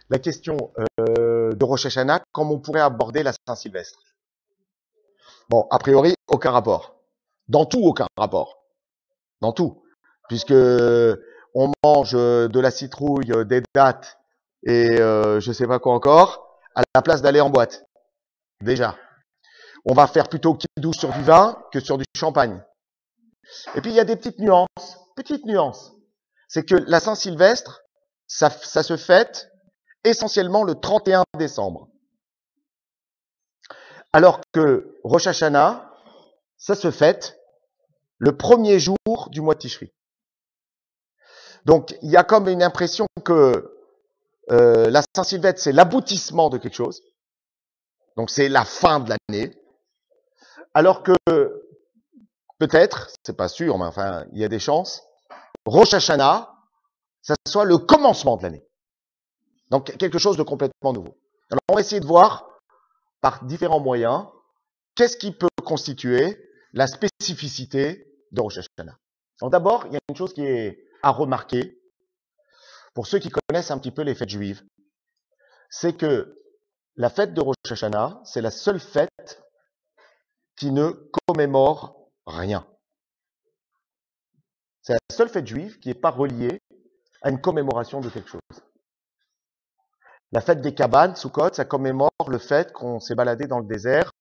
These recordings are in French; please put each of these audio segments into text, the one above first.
la question de Rosh Hashanah comme on pourrait aborder la Saint-Sylvestre. Bon, a priori, aucun rapport. Dans tout, aucun rapport. Dans tout. Puisque on mange de la citrouille, des dattes et je sais pas quoi encore, à la place d'aller en boîte. Déjà. On va faire plutôt kidouche sur du vin que sur du champagne. Et puis il y a des petites nuances. Petites nuances. C'est que la Saint-Sylvestre, ça se fête essentiellement le 31 décembre. Alors que Rosh Hashanah, ça se fête le premier jour du mois de Tishri. Donc, il y a comme une impression que la Saint-Sylvestre, c'est l'aboutissement de quelque chose. Donc, c'est la fin de l'année. Alors que, peut-être, c'est pas sûr, mais enfin, il y a des chances, Rosh Hashanah, ça soit le commencement de l'année. Donc, quelque chose de complètement nouveau. Alors, on va essayer de voir, par différents moyens, qu'est-ce qui peut constituer la spécificité de Rosh Hashanah. Alors d'abord, il y a une chose qui est à remarquer, pour ceux qui connaissent un petit peu les fêtes juives, c'est que la fête de Rosh Hashanah, c'est la seule fête qui ne commémore rien. C'est la seule fête juive qui n'est pas reliée à une commémoration de quelque chose. La fête des cabanes, Sukkot, ça commémore le fait qu'on s'est baladé dans le désert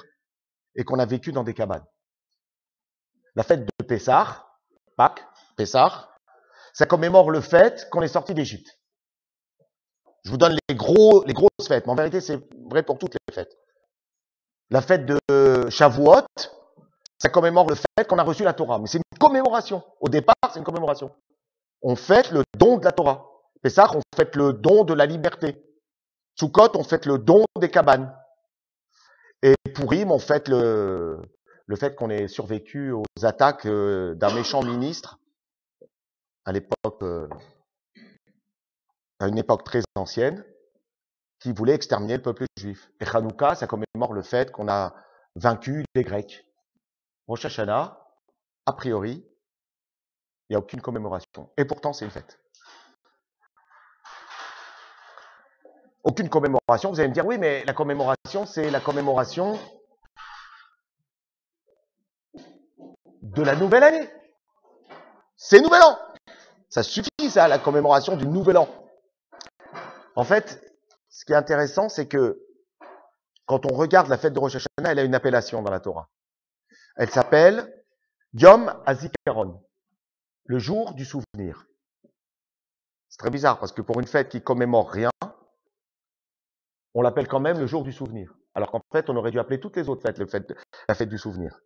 et qu'on a vécu dans des cabanes. La fête de Pessah, Pâques, Pessah, ça commémore le fait qu'on est sorti d'Égypte. Je vous donne les grosses fêtes, mais en vérité, c'est vrai pour toutes les fêtes. La fête de Shavuot, ça commémore le fait qu'on a reçu la Torah. Mais c'est une commémoration. Au départ, c'est une commémoration. On fête le don de la Torah. Pessah, on fête le don de la liberté. Sukkot, on fête le don des cabanes. Et Purim, on fête le fait qu'on ait survécu aux attaques d'un méchant ministre à l'époque, à une époque très ancienne, qui voulait exterminer le peuple juif. Et Hanouka, ça commémore le fait qu'on a vaincu les Grecs. Rosh Hashanah, a priori, il n'y a aucune commémoration. Et pourtant, c'est une fête. Aucune commémoration. Vous allez me dire, oui, mais la commémoration, c'est la commémoration de la nouvelle année. C'est Nouvel An. Ça suffit, ça, la commémoration du Nouvel An. En fait, ce qui est intéressant, c'est que quand on regarde la fête de Rosh Hashanah, elle a une appellation dans la Torah. Elle s'appelle Yom HaZikaron, le jour du souvenir. C'est très bizarre parce que pour une fête qui commémore rien, on l'appelle quand même le jour du souvenir. Alors qu'en fait, on aurait dû appeler toutes les autres fêtes la fête du souvenir.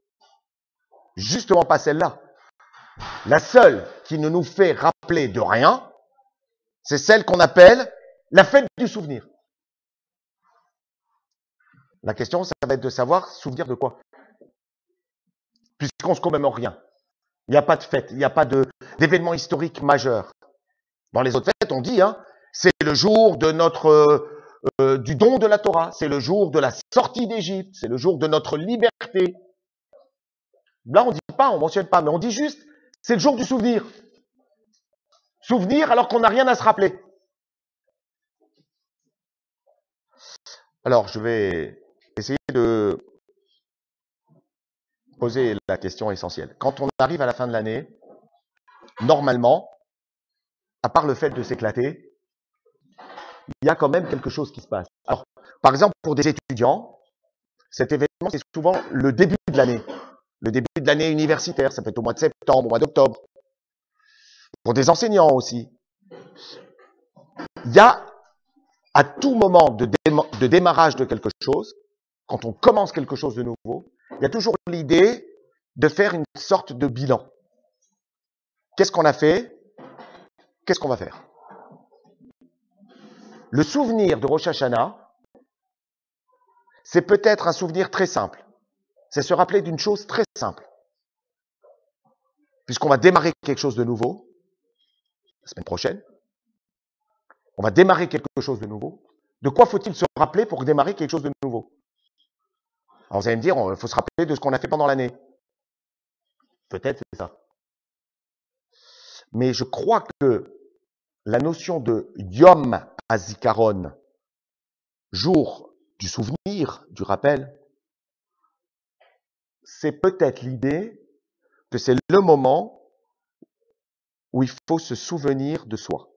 Justement pas celle-là. La seule qui ne nous fait rappeler de rien, c'est celle qu'on appelle la fête du souvenir. La question, ça va être de savoir souvenir de quoi. Puisqu'on ne se commémore rien. Il n'y a pas de fête, il n'y a pas d'événement historique majeur. Dans les autres fêtes, on dit, c'est le jour de du don de la Torah, c'est le jour de la sortie d'Égypte, c'est le jour de notre liberté. Là, on dit pas, on mentionne pas, mais on dit juste, c'est le jour du souvenir. Souvenir alors qu'on n'a rien à se rappeler. Alors, je vais essayer de poser la question essentielle. Quand on arrive à la fin de l'année, normalement, à part le fait de s'éclater, il y a quand même quelque chose qui se passe. Alors, par exemple, pour des étudiants, cet événement, c'est souvent le début de l'année. Le début de l'année universitaire, ça peut être au mois de septembre, au mois d'octobre. Pour des enseignants aussi. Il y a, à tout moment de démarrage de quelque chose, quand on commence quelque chose de nouveau, il y a toujours l'idée de faire une sorte de bilan. Qu'est-ce qu'on a fait? Qu'est-ce qu'on va faire? Le souvenir de Rosh Hashanah, c'est peut-être un souvenir très simple. C'est se rappeler d'une chose très simple. Puisqu'on va démarrer quelque chose de nouveau, la semaine prochaine, on va démarrer quelque chose de nouveau. De quoi faut-il se rappeler pour démarrer quelque chose de nouveau? Alors vous allez me dire, il faut se rappeler de ce qu'on a fait pendant l'année. Peut-être c'est ça. Mais je crois que la notion de Yom HaZikaron jour du souvenir, du rappel, c'est peut-être l'idée que c'est le moment où il faut se souvenir de soi.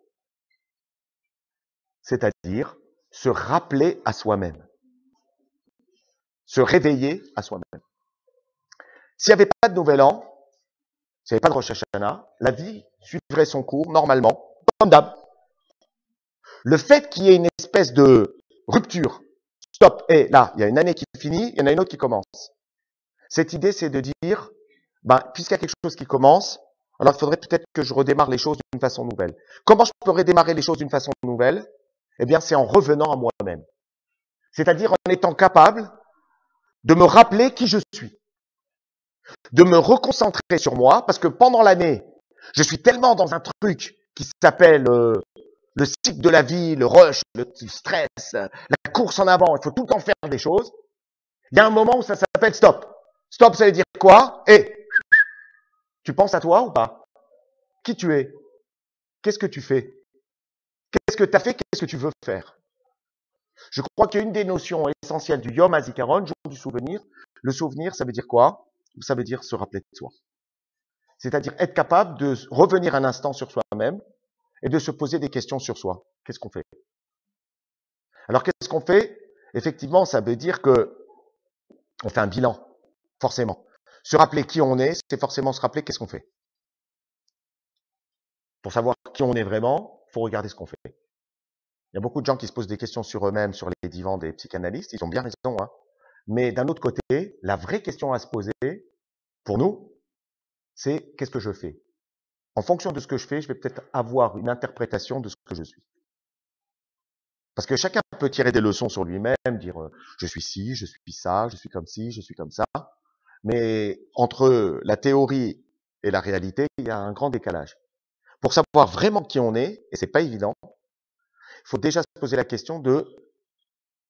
C'est-à-dire se rappeler à soi-même. Se réveiller à soi-même. S'il n'y avait pas de Nouvel An, s'il n'y avait pas de Rosh Hashanah, la vie suivrait son cours normalement, comme d'hab. Le fait qu'il y ait une espèce de rupture, stop, et là, il y a une année qui finit, il y en a une autre qui commence. Cette idée, c'est de dire, puisqu'il y a quelque chose qui commence, alors il faudrait peut-être que je redémarre les choses d'une façon nouvelle. Comment je peux redémarrer les choses d'une façon nouvelle? Eh bien, c'est en revenant à moi-même. C'est-à-dire en étant capable de me rappeler qui je suis. De me reconcentrer sur moi, parce que pendant l'année, je suis tellement dans un truc qui s'appelle le cycle de la vie, le rush, le stress, la course en avant, il faut tout le temps faire des choses. Il y a un moment où ça s'appelle stop. Stop, ça veut dire quoi? Et tu penses à toi ou pas? Qui tu es? Qu'est-ce que tu fais? Qu'est-ce que tu as fait? Qu'est-ce que tu veux faire? Je crois qu'une des notions essentielles du Yom HaZikaron, jour du souvenir, le souvenir, ça veut dire quoi? Ça veut dire se rappeler de soi. C'est-à-dire être capable de revenir un instant sur soi-même et de se poser des questions sur soi. Qu'est-ce qu'on fait? Alors, qu'est-ce qu'on fait? Effectivement, ça veut dire que on fait un bilan, forcément. Se rappeler qui on est, c'est forcément se rappeler qu'est-ce qu'on fait. Pour savoir qui on est vraiment, il faut regarder ce qu'on fait. Il y a beaucoup de gens qui se posent des questions sur eux-mêmes, sur les divans des psychanalystes, ils ont bien raison, hein. Mais d'un autre côté, la vraie question à se poser, pour nous, c'est qu'est-ce que je fais? En fonction de ce que je fais, je vais peut-être avoir une interprétation de ce que je suis. Parce que chacun peut tirer des leçons sur lui-même, dire je suis ci, je suis ça, je suis comme ci, je suis comme ça. Mais entre la théorie et la réalité, il y a un grand décalage. Pour savoir vraiment qui on est, et c'est pas évident, il faut déjà se poser la question de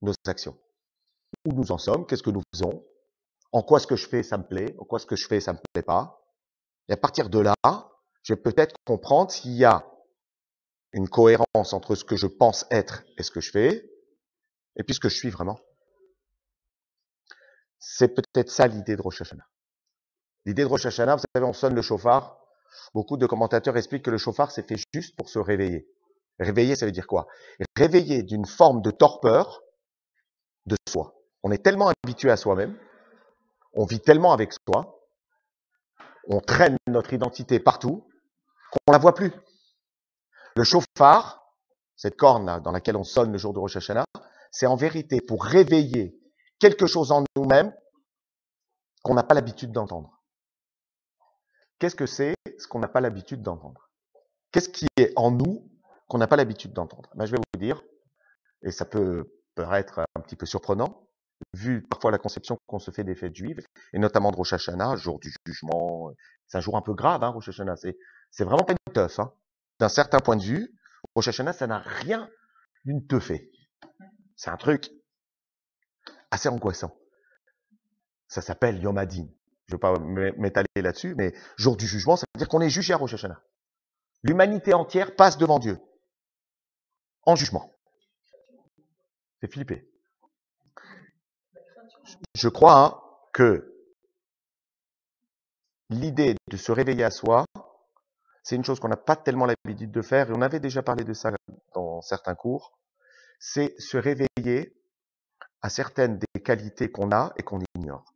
nos actions. Où nous en sommes, qu'est-ce que nous faisons, en quoi ce que je fais ça me plaît, en quoi ce que je fais ça me plaît pas. Et à partir de là, je vais peut-être comprendre s'il y a une cohérence entre ce que je pense être et ce que je fais, et puis ce que je suis vraiment. C'est peut-être ça l'idée de Rosh Hashanah. L'idée de Rosh Hashanah, vous savez, on sonne le chauffard. Beaucoup de commentateurs expliquent que le chauffard, c'est fait juste pour se réveiller. Réveiller, ça veut dire quoi? Réveiller d'une forme de torpeur de soi. On est tellement habitué à soi-même, on vit tellement avec soi, on traîne notre identité partout, qu'on la voit plus. Le chauffard, cette corne-là dans laquelle on sonne le jour de Rosh Hashanah, c'est en vérité pour réveiller quelque chose en nous-mêmes qu'on n'a pas l'habitude d'entendre. Qu'est-ce que c'est ce qu'on n'a pas l'habitude d'entendre? Qu'est-ce qui est en nous qu'on n'a pas l'habitude d'entendre? Je vais vous dire, et ça peut paraître un petit peu surprenant, vu parfois la conception qu'on se fait des fêtes juives, et notamment de Rosh Hashanah, jour du jugement. C'est un jour un peu grave, hein, Rosh Hashanah. C'est vraiment pas une teuf. Hein. D'un certain point de vue, Rosh Hashanah, ça n'a rien d'une teufée. C'est un truc assez angoissant. Ça s'appelle Yom Hadin. Je ne vais pas m'étaler là-dessus, mais jour du jugement, ça veut dire qu'on est jugé à Rosh Hashanah. L'humanité entière passe devant Dieu, en jugement. C'est flippé. Je crois que l'idée de se réveiller à soi, c'est une chose qu'on n'a pas tellement l'habitude de faire, et on avait déjà parlé de ça dans certains cours, c'est se réveiller à certaines des qualités qu'on a et qu'on ignore.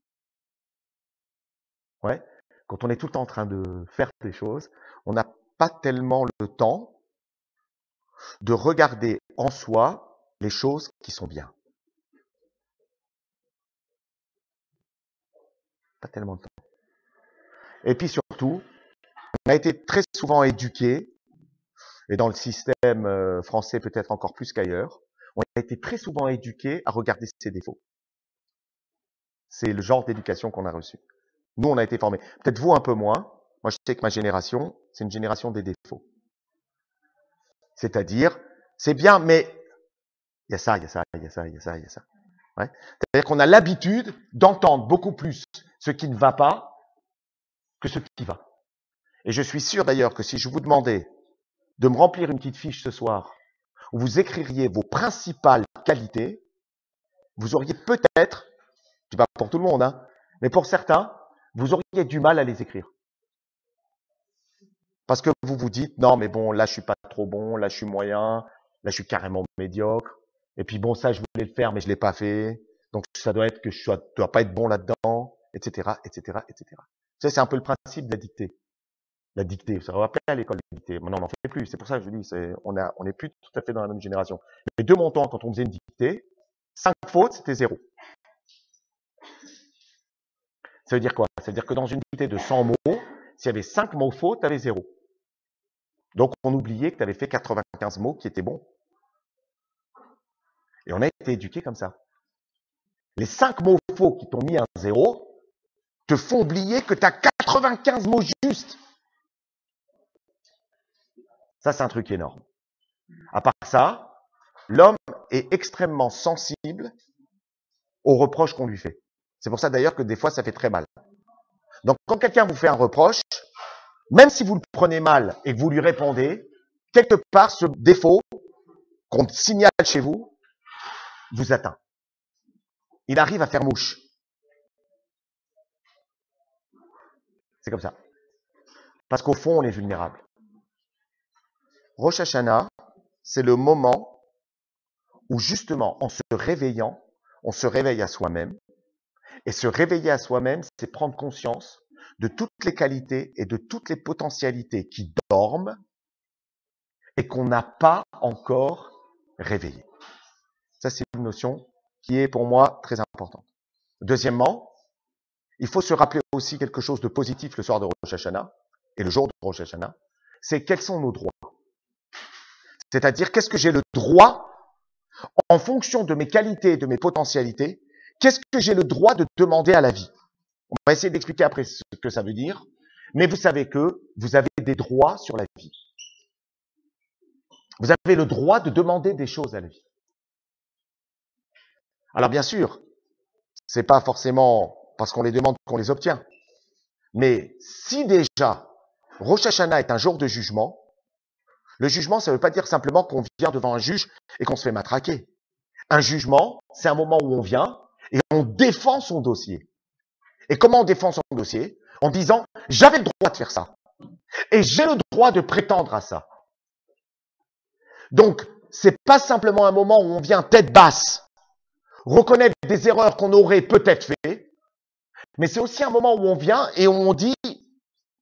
Ouais. Quand on est tout le temps en train de faire des choses, on n'a pas tellement le temps de regarder en soi les choses qui sont bien. Pas tellement de temps. Et puis surtout, on a été très souvent éduqués, et dans le système français peut-être encore plus qu'ailleurs, on a été très souvent éduqués à regarder ses défauts. C'est le genre d'éducation qu'on a reçu. Nous, on a été formés. Peut-être vous un peu moins. Moi, je sais que ma génération, c'est une génération des défauts. C'est-à-dire, c'est bien, mais il y a ça, il y a ça, il y a ça, il y a ça, il y a ça. Ouais. C'est-à-dire qu'on a l'habitude d'entendre beaucoup plus ce qui ne va pas que ce qui va. Et je suis sûr d'ailleurs que si je vous demandais de me remplir une petite fiche ce soir, où vous écririez vos principales qualités, vous auriez peut-être, je dis pas pour tout le monde, hein, mais pour certains, vous auriez du mal à les écrire. Parce que vous vous dites, non, mais bon, là, je suis pas trop bon, là, je suis moyen, là, je suis carrément médiocre. Et puis bon, ça, je voulais le faire, mais je l'ai pas fait. Donc, ça doit être que je dois pas être bon là-dedans, etc., etc., etc. Ça, c'est un peu le principe de la dictée. La dictée, ça rappelle à l'école la dictée. Maintenant, on n'en fait plus. C'est pour ça que je dis, on n'est plus tout à fait dans la même génération. Mais de mon temps, quand on faisait une dictée, 5 fautes, c'était 0. Ça veut dire quoi? Ça veut dire que dans une dictée de 100 mots, s'il y avait 5 mots faux, tu avais 0. Donc, on oubliait que tu avais fait 95 mots qui étaient bons. Et on a été éduqués comme ça. Les 5 mots faux qui t'ont mis un 0 te font oublier que tu as 95 mots justes. Ça, c'est un truc énorme. À part ça, l'homme est extrêmement sensible aux reproches qu'on lui fait. C'est pour ça d'ailleurs que des fois, ça fait très mal. Donc, quand quelqu'un vous fait un reproche, même si vous le prenez mal et que vous lui répondez, quelque part, ce défaut qu'on signale chez vous, vous atteint. Il arrive à faire mouche. C'est comme ça. Parce qu'au fond, on est vulnérable. Rosh Hashanah, c'est le moment où justement, en se réveillant, on se réveille à soi-même. Et se réveiller à soi-même, c'est prendre conscience de toutes les qualités et de toutes les potentialités qui dorment et qu'on n'a pas encore réveillées. Ça, c'est une notion qui est pour moi très importante. Deuxièmement, il faut se rappeler aussi quelque chose de positif le soir de Rosh Hashanah et le jour de Rosh Hashanah, c'est quels sont nos droits. C'est-à-dire, qu'est-ce que j'ai le droit, en fonction de mes qualités et de mes potentialités, qu'est-ce que j'ai le droit de demander à la vie? On va essayer d'expliquer après ce que ça veut dire, mais vous savez que vous avez des droits sur la vie. Vous avez le droit de demander des choses à la vie. Alors bien sûr, c'est pas forcément parce qu'on les demande qu'on les obtient. Mais si déjà Rosh Hashanah est un jour de jugement, le jugement, ça ne veut pas dire simplement qu'on vient devant un juge et qu'on se fait matraquer. Un jugement, c'est un moment où on vient et on défend son dossier. Et comment on défend son dossier? En disant, j'avais le droit de faire ça. Et j'ai le droit de prétendre à ça. Donc, c'est pas simplement un moment où on vient tête basse, reconnaître des erreurs qu'on aurait peut-être fait, mais c'est aussi un moment où on vient et on dit,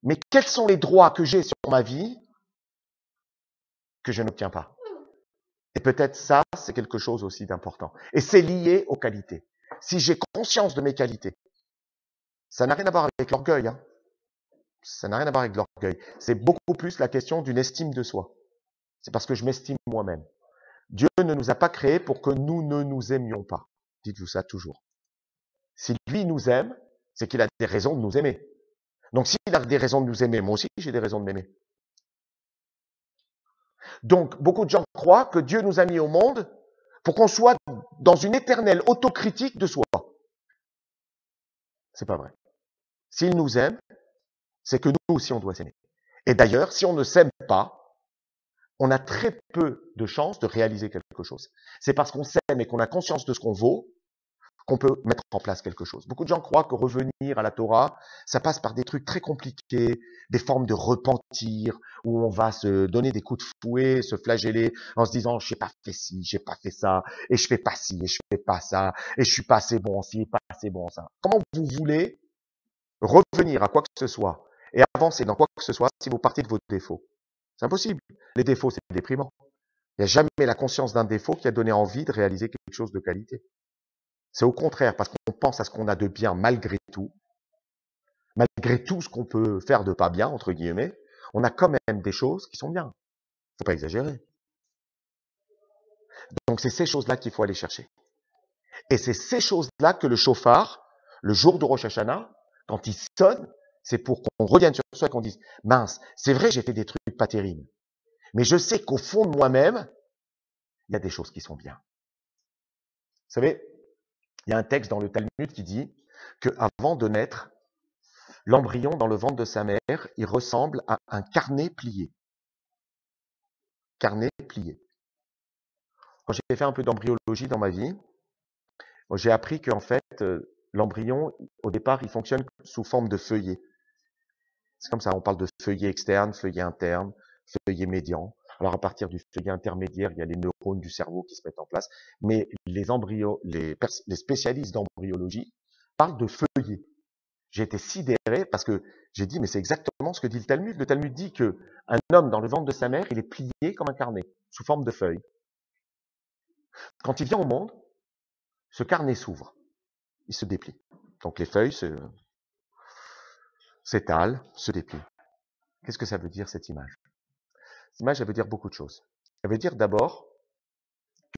mais quels sont les droits que j'ai sur ma vie que je n'obtiens pas? Et peut-être ça, c'est quelque chose aussi d'important. Et c'est lié aux qualités. Si j'ai conscience de mes qualités, ça n'a rien à voir avec l'orgueil. Hein. Ça n'a rien à voir avec l'orgueil. C'est beaucoup plus la question d'une estime de soi. C'est parce que je m'estime moi-même. Dieu ne nous a pas créés pour que nous ne nous aimions pas. Dites-vous ça toujours. Si lui nous aime, c'est qu'il a des raisons de nous aimer. Donc s'il a des raisons de nous aimer, moi aussi j'ai des raisons de m'aimer. Donc beaucoup de gens croient que Dieu nous a mis au monde pour qu'on soit dans une éternelle autocritique de soi. C'est pas vrai. S'il nous aime, c'est que nous aussi on doit s'aimer. Et d'ailleurs, si on ne s'aime pas, on a très peu de chances de réaliser quelque chose. C'est parce qu'on s'aime et qu'on a conscience de ce qu'on vaut qu'on peut mettre en place quelque chose. Beaucoup de gens croient que revenir à la Torah, ça passe par des trucs très compliqués, des formes de repentir, où on va se donner des coups de fouet, se flageller, en se disant, j'ai pas fait ci, j'ai pas fait ça, et je fais pas ci, et je fais pas ça, et je suis pas assez bon ci, et pas assez bon ça. Comment vous voulez revenir à quoi que ce soit, et avancer dans quoi que ce soit, si vous partez de vos défauts? C'est impossible. Les défauts, c'est déprimant. Il n'y a jamais la conscience d'un défaut qui a donné envie de réaliser quelque chose de qualité. C'est au contraire, parce qu'on pense à ce qu'on a de bien malgré tout ce qu'on peut faire de pas bien, entre guillemets, on a quand même des choses qui sont bien. Faut pas exagérer. Donc c'est ces choses-là qu'il faut aller chercher. Et c'est ces choses-là que le chauffard, le jour de Rosh Hashanah, quand il sonne, c'est pour qu'on revienne sur soi et qu'on dise, mince, c'est vrai, j'ai fait des trucs pas terribles. Mais je sais qu'au fond de moi-même, il y a des choses qui sont bien. Vous savez, il y a un texte dans le Talmud qui dit qu'avant de naître, l'embryon dans le ventre de sa mère, il ressemble à un carnet plié. Carnet plié. Quand j'ai fait un peu d'embryologie dans ma vie, Bon, j'ai appris qu'en fait, l'embryon, au départ, il fonctionne sous forme de feuillet. C'est comme ça, on parle de feuillet externe, feuillet interne, feuillet médian. Alors à partir du feuillet intermédiaire, il y a les neurones du cerveau qui se mettent en place. Mais les les spécialistes d'embryologie parlent de feuillet. J'ai été sidéré parce que j'ai dit, mais c'est exactement ce que dit le Talmud. Le Talmud dit que un homme dans le ventre de sa mère, il est plié comme un carnet, sous forme de feuille. Quand il vient au monde, ce carnet s'ouvre, il se déplie. Donc les feuilles s'étalent, se déplient. Qu'est-ce que ça veut dire cette image? Cette image, elle veut dire beaucoup de choses. Elle veut dire d'abord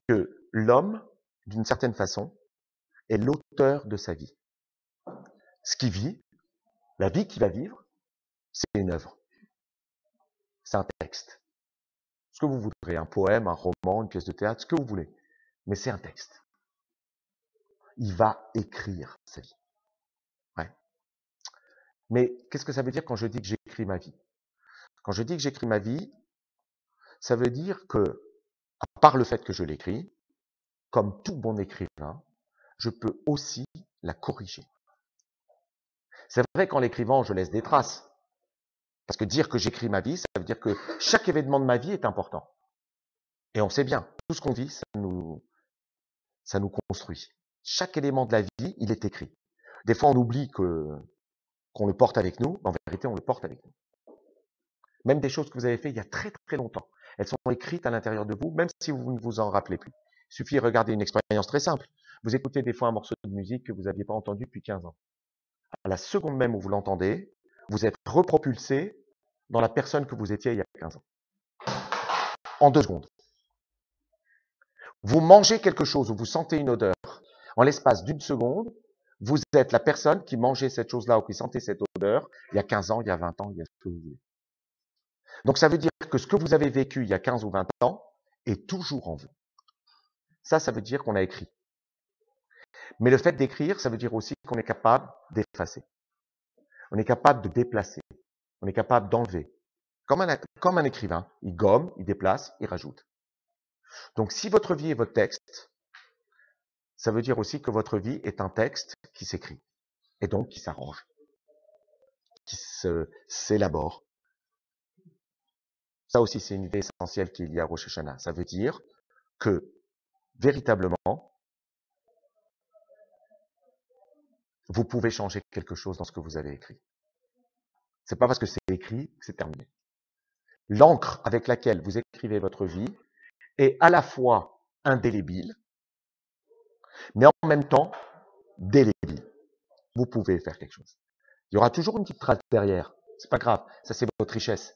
que l'homme, d'une certaine façon, est l'auteur de sa vie. Ce qu'il vit, la vie qu'il va vivre, c'est une œuvre. C'est un texte. Ce que vous voudrez, un poème, un roman, une pièce de théâtre, ce que vous voulez. Mais c'est un texte. Il va écrire sa vie. Ouais. Mais qu'est-ce que ça veut dire quand je dis que j'écris ma vie? Quand je dis que j'écris ma vie, ça veut dire que, à part le fait que je l'écris, comme tout bon écrivain, je peux aussi la corriger. C'est vrai qu'en l'écrivant, je laisse des traces. Parce que dire que j'écris ma vie, ça veut dire que chaque événement de ma vie est important. Et on sait bien, tout ce qu'on vit, ça nous construit. Chaque élément de la vie, il est écrit. Des fois, on oublie qu'on le porte avec nous, mais en vérité, on le porte avec nous. Même des choses que vous avez faites il y a très très longtemps. Elles sont écrites à l'intérieur de vous, même si vous ne vous en rappelez plus. Il suffit de regarder une expérience très simple. Vous écoutez des fois un morceau de musique que vous n'aviez pas entendu depuis 15 ans. À la seconde même où vous l'entendez, vous êtes repropulsé dans la personne que vous étiez il y a 15 ans. En 2 secondes. Vous mangez quelque chose ou vous sentez une odeur. En l'espace d'1 seconde, vous êtes la personne qui mangeait cette chose-là ou qui sentait cette odeur il y a 15 ans, il y a 20 ans, il y a ce que vous voulez. Donc ça veut dire que ce que vous avez vécu il y a 15 ou 20 ans est toujours en vous. Ça veut dire qu'on a écrit. Mais le fait d'écrire, ça veut dire aussi qu'on est capable d'effacer. On est capable de déplacer. On est capable d'enlever. Comme un écrivain, il gomme, il déplace, il rajoute. Donc si votre vie est votre texte, ça veut dire aussi que votre vie est un texte qui s'écrit. Et donc qui s'arrange. Qui s'élabore. Ça aussi, c'est une idée essentielle qu'il y a à Rosh Hashanah. Ça veut dire que, véritablement, vous pouvez changer quelque chose dans ce que vous avez écrit. C'est pas parce que c'est écrit que c'est terminé. L'encre avec laquelle vous écrivez votre vie est à la fois indélébile, mais en même temps délébile. Vous pouvez faire quelque chose. Il y aura toujours une petite trace derrière. C'est pas grave. Ça, c'est votre richesse.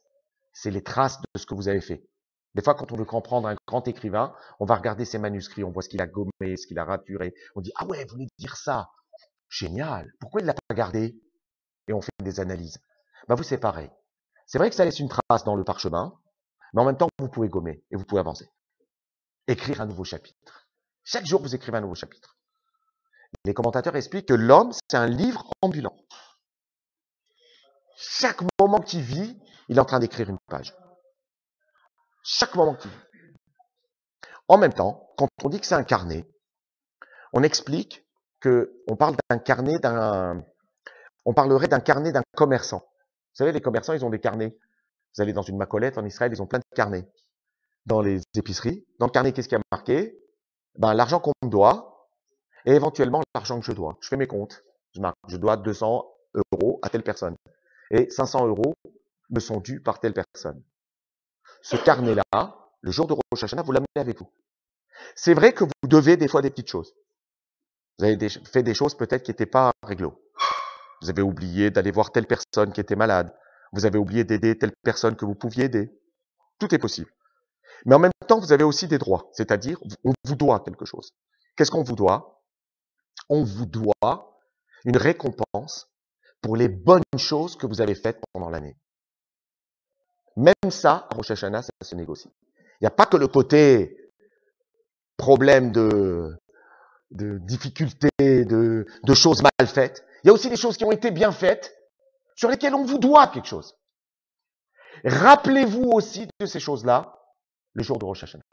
C'est les traces de ce que vous avez fait. Des fois, quand on veut comprendre un grand écrivain, on va regarder ses manuscrits, on voit ce qu'il a gommé, ce qu'il a raturé. On dit, ah ouais, vous voulez dire ça. Génial. Pourquoi il l'a pas gardé? Et on fait des analyses. Ben, vous, c'est pareil. C'est vrai que ça laisse une trace dans le parchemin, mais en même temps, vous pouvez gommer et vous pouvez avancer. Écrire un nouveau chapitre. Chaque jour, vous écrivez un nouveau chapitre. Les commentateurs expliquent que l'homme, c'est un livre ambulant. Chaque moment qu'il vit, il est en train d'écrire une page. Chaque moment qu'il vit. En même temps, quand on dit que c'est un carnet, on explique on parle d'un carnet on parlerait d'un carnet d'un commerçant. Vous savez, les commerçants, ils ont des carnets. Vous allez dans une Macolette en Israël, ils ont plein de carnets. Dans les épiceries, dans le carnet, qu'est-ce qu'il y a marqué? Ben, l'argent qu'on me doit et éventuellement l'argent que je dois. Je fais mes comptes. Je marque, je dois 200 € à telle personne. Et 500 € me sont dus par telle personne. Ce carnet-là, le jour de Rosh Hashanah, vous l'amenez avec vous. C'est vrai que vous devez des fois des petites choses. Vous avez fait des choses peut-être qui n'étaient pas réglo. Vous avez oublié d'aller voir telle personne qui était malade. Vous avez oublié d'aider telle personne que vous pouviez aider. Tout est possible. Mais en même temps, vous avez aussi des droits. C'est-à-dire, on vous doit quelque chose. Qu'est-ce qu'on vous doit? On vous doit une récompense pour les bonnes choses que vous avez faites pendant l'année. Même ça, à Rosh Hashanah, ça se négocie. Il n'y a pas que le côté problème de difficultés, de choses mal faites. Il y a aussi des choses qui ont été bien faites, sur lesquelles on vous doit quelque chose. Rappelez-vous aussi de ces choses-là le jour de Rosh Hashanah.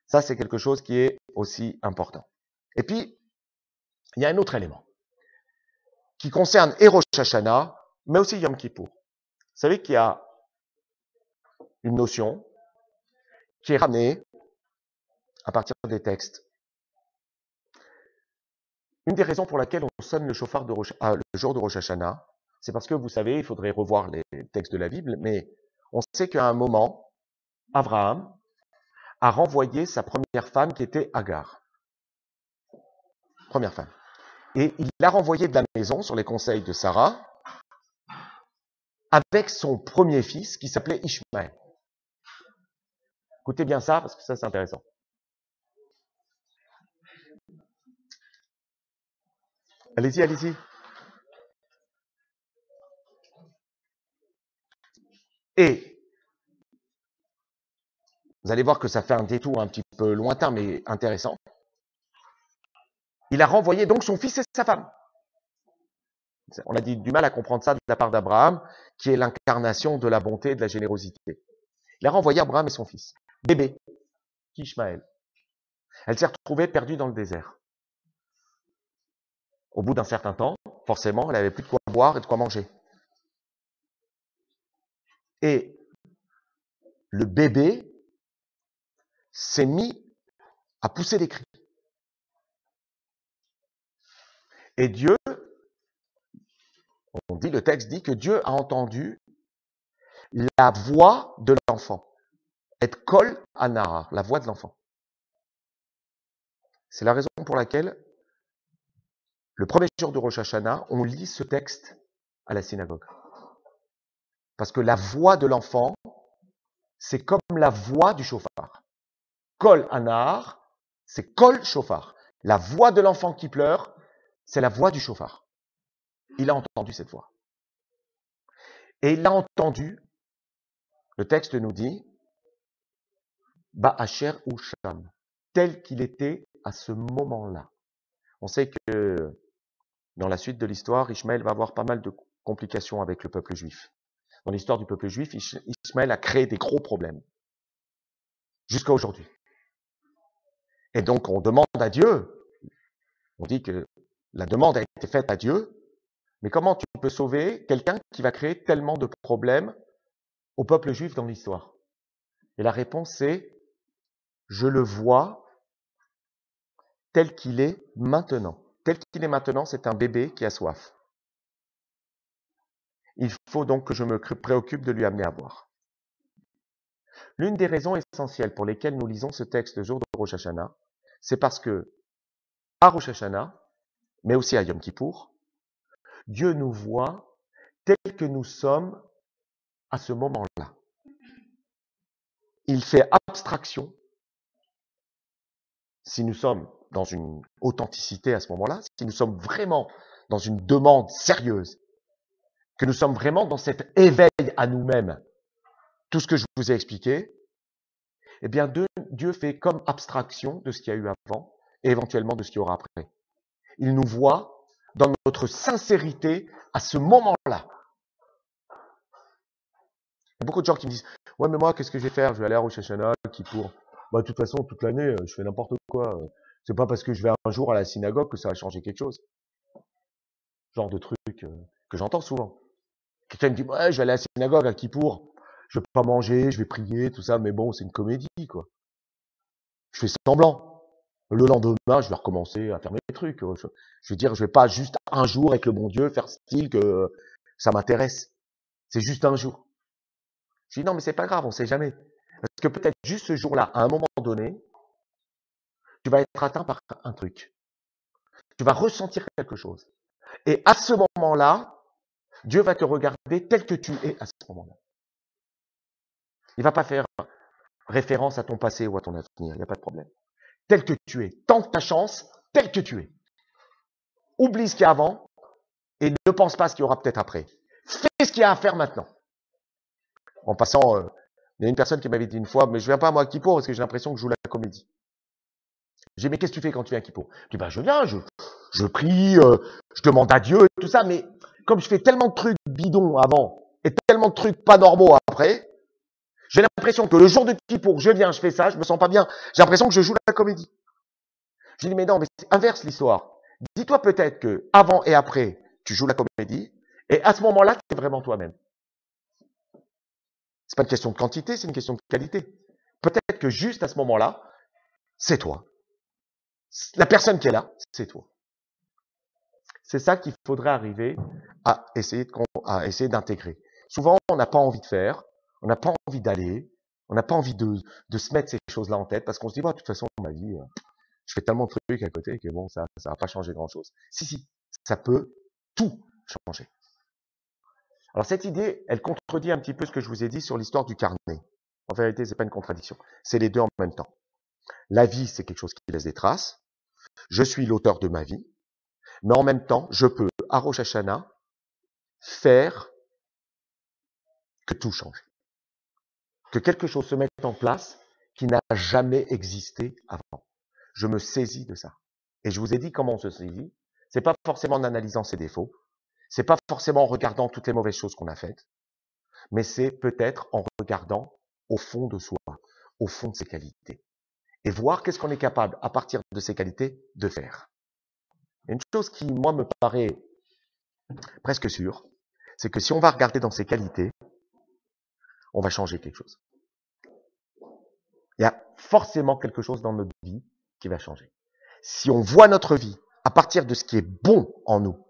Ça, c'est quelque chose qui est aussi important. Et puis, il y a un autre élément qui concerne et Rosh Hashanah, mais aussi Yom Kippour. Vous savez qu'il y a une notion qui est ramenée à partir des textes. Une des raisons pour laquelle on sonne le chauffard le jour de Rosh Hashanah, c'est parce que, vous savez, il faudrait revoir les textes de la Bible, mais on sait qu'à un moment, Abraham a renvoyé sa première femme qui était Agar. Première femme. Et il l'a renvoyée de la maison sur les conseils de Sarah avec son premier fils qui s'appelait Ishmaël. Écoutez bien ça parce que ça c'est intéressant. Allez-y, allez-y. Et vous allez voir que ça fait un détour un petit peu lointain mais intéressant. Il a renvoyé donc son fils et sa femme. On a dit du mal à comprendre ça de la part d'Abraham, qui est l'incarnation de la bonté et de la générosité. Il a renvoyé Abraham et son fils, bébé, Ishmaël. Elle s'est retrouvée perdue dans le désert. Au bout d'un certain temps, forcément, elle n'avait plus de quoi boire et de quoi manger. Et le bébé s'est mis à pousser des cris. Et Dieu, le texte dit que Dieu a entendu la voix de l'enfant. Et kol hanahar, la voix de l'enfant. C'est la raison pour laquelle, le premier jour de Rosh Hashanah, on lit ce texte à la synagogue. Parce que la voix de l'enfant, c'est comme la voix du chauffard. Kol hanahar, c'est kol shofar. La voix de l'enfant qui pleure, c'est la voix du chauffard. Il a entendu cette voix. Et il l'a entendu, le texte nous dit, Ba'asher Usham, tel qu'il était à ce moment-là. On sait que dans la suite de l'histoire, Ishmaël va avoir pas mal de complications avec le peuple juif. Dans l'histoire du peuple juif, Ishmaël a créé des gros problèmes. Jusqu'à aujourd'hui. Et donc on demande à Dieu, on dit que la demande a été faite à Dieu, mais comment tu peux sauver quelqu'un qui va créer tellement de problèmes au peuple juif dans l'histoire? Et la réponse c'est, je le vois tel qu'il est maintenant. Tel qu'il est maintenant, c'est un bébé qui a soif. Il faut donc que je me préoccupe de lui amener à boire. L'une des raisons essentielles pour lesquelles nous lisons ce texte le jour de Rosh Hashanah, c'est parce que, à Rosh Hashanah, mais aussi à Yom Kippour, Dieu nous voit tels que nous sommes à ce moment-là. Il fait abstraction, si nous sommes dans une authenticité à ce moment-là, si nous sommes vraiment dans une demande sérieuse, que nous sommes vraiment dans cet éveil à nous-mêmes, tout ce que je vous ai expliqué, eh bien Dieu fait comme abstraction de ce qu'il y a eu avant et éventuellement de ce qu'il y aura après. Il nous voit dans notre sincérité à ce moment-là. Il y a beaucoup de gens qui me disent « Ouais, mais moi, qu'est-ce que je vais faire? Je vais aller à Rosh Hashanah, Kippour. Bah, de toute façon, toute l'année, je fais n'importe quoi. C'est pas parce que je vais un jour à la synagogue que ça va changer quelque chose. » Genre de truc que j'entends souvent. Quelqu'un me dit « Ouais, je vais aller à la synagogue à Kippour. Je vais pas manger, je vais prier, tout ça. Mais bon, c'est une comédie, quoi. Je fais semblant. Le lendemain, je vais recommencer à faire mes trucs. Je veux dire, je vais pas juste un jour avec le bon Dieu faire style que ça m'intéresse. C'est juste un jour. » Je dis non, mais c'est pas grave, on sait jamais. Parce que peut-être juste ce jour-là, à un moment donné, tu vas être atteint par un truc. Tu vas ressentir quelque chose. Et à ce moment-là, Dieu va te regarder tel que tu es à ce moment-là. Il va pas faire référence à ton passé ou à ton avenir, il n'y a pas de problème. Tel que tu es, tente ta chance, tel que tu es. Oublie ce qu'il y a avant et ne pense pas à ce qu'il y aura peut-être après. Fais ce qu'il y a à faire maintenant. En passant, il y a une personne qui m'avait dit une fois, mais je viens pas moi à Kippour parce que j'ai l'impression que je joue la comédie. J'ai dit, mais qu'est-ce que tu fais quand tu viens à Kippour? Je dis, ben je viens, je prie, je demande à Dieu et tout ça, mais comme je fais tellement de trucs bidons avant et tellement de trucs pas normaux après, j'ai l'impression que le jour de Kippour, je viens, je fais ça, je me sens pas bien, j'ai l'impression que je joue la comédie. Je dis, mais non, mais inverse l'histoire. Dis-toi peut-être que avant et après, tu joues la comédie, et à ce moment-là, tu es vraiment toi-même. C'est pas une question de quantité, c'est une question de qualité. Peut-être que juste à ce moment-là, c'est toi. La personne qui est là, c'est toi. C'est ça qu'il faudrait arriver à essayer d'intégrer. Souvent, on n'a pas envie de faire, on n'a pas envie d'aller, on n'a pas envie de se mettre ces choses-là en tête parce qu'on se dit, bah, de toute façon, ma vie, je fais tellement de trucs à côté que bon, ça va pas changer grand-chose. Si, ça peut tout changer. Alors cette idée, elle contredit un petit peu ce que je vous ai dit sur l'histoire du carnet. En vérité, c'est pas une contradiction. C'est les deux en même temps. La vie, c'est quelque chose qui laisse des traces. Je suis l'auteur de ma vie. Mais en même temps, je peux, à Rosh Hashanah, faire que tout change. Que quelque chose se mette en place qui n'a jamais existé avant. Je me saisis de ça. Et je vous ai dit comment on se saisit. C'est pas forcément en analysant ses défauts. C'est pas forcément en regardant toutes les mauvaises choses qu'on a faites. Mais c'est peut-être en regardant au fond de soi, au fond de ses qualités. Et voir qu'est-ce qu'on est capable, à partir de ses qualités, de faire. Et une chose qui, moi, me paraît presque sûre, c'est que si on va regarder dans ses qualités, on va changer quelque chose. Il y a forcément quelque chose dans notre vie qui va changer. Si on voit notre vie à partir de ce qui est bon en nous,